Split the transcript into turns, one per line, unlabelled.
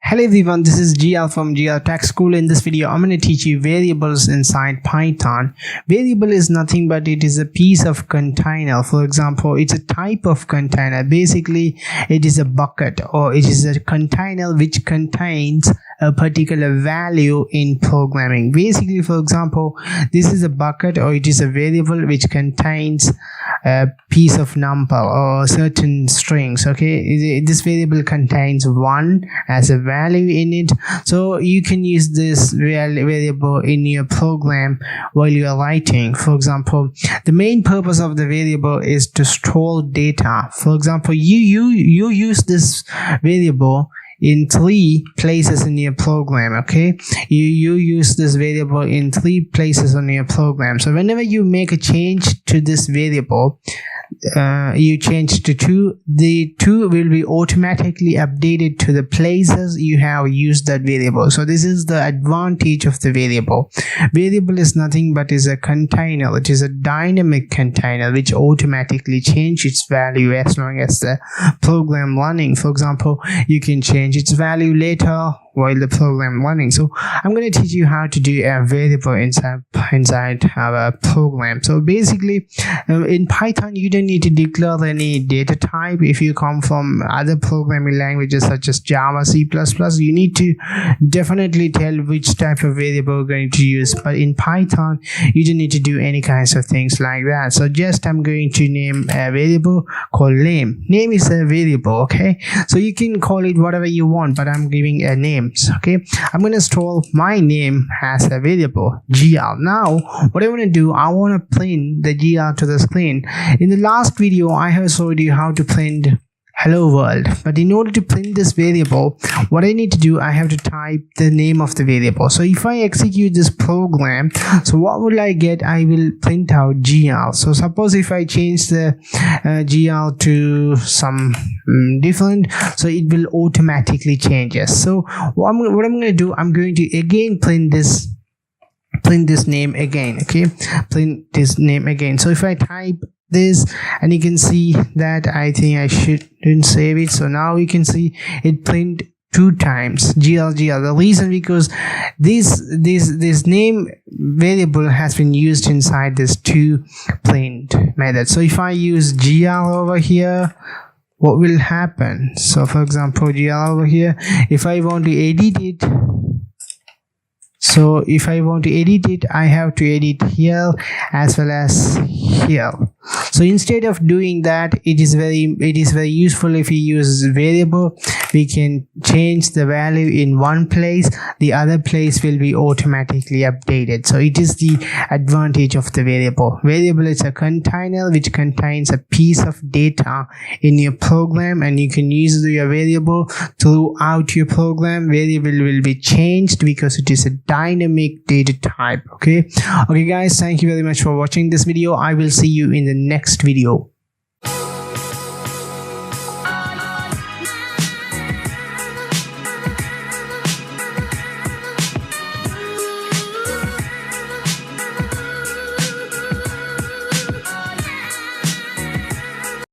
Hello everyone, this is GL from GL Tech School. In this video, I'm going to teach you variables inside Python. Variable is nothing but it is a piece of container. For example, it's a type of container. Basically, it is a bucket or it is a container which contains a particular value in programming. Basically, for example, this is a bucket or it is a variable which contains a piece of number or certain strings. Okay, this variable contains 1 as a value in it, so you can use this variable in your program while you are writing. For example, the main purpose of the variable is to store data. For example, you use this variable in 3 places in your program. Okay, you use this variable in 3 places on your program. So whenever you make a change to this variable, you change to 2, the 2 will be automatically updated to the places you have used that variable. So this is the advantage of the variable. Variable is nothing but is a container. It is a dynamic container which automatically changes its value as long as the program running. For example, you can change its value later while the program running. So I'm going to teach you how to do a variable inside our program. So basically, in Python, you don't need to declare any data type. If you come from other programming languages such as Java, C++, you need to definitely tell which type of variable you're going to use. But in Python, you don't need to do any kinds of things like that. So just I'm going to name a variable called name. Name is a variable. Okay, so you can call it whatever you want, but I'm giving a name. Okay, I'm going to store my name as a variable gl. Now what I want to do, I want to print the gl to the screen. In the last video I have showed you how to print hello world, but in order to print this variable, what I need to do, I have to type the name of the variable. So if I execute this program, so what will I get? I will print out gl. So suppose if I change the gl to some different, so it will automatically changes. So what I'm going to do, I'm going to again print this name again. Okay, print this name again. So if I type this, and you can see that I think I shouldn't save it. So now you can see it print 2 times gl. The reason, because this name variable has been used inside this to print method. So if I use gl over here, what will happen? So for example, gl over here, if I want to edit it, so if I want to edit it, I have to edit here as well as here. So instead of doing that, it is very useful if we use variable. We can change the value in one place, the other place will be automatically updated. So it is the advantage of the variable. Variable is a container which contains a piece of data in your program, and you can use your variable throughout your program. Variable will be changed because it is a dynamic data type. Okay guys, thank you very much for watching this video. I will see you in the next video.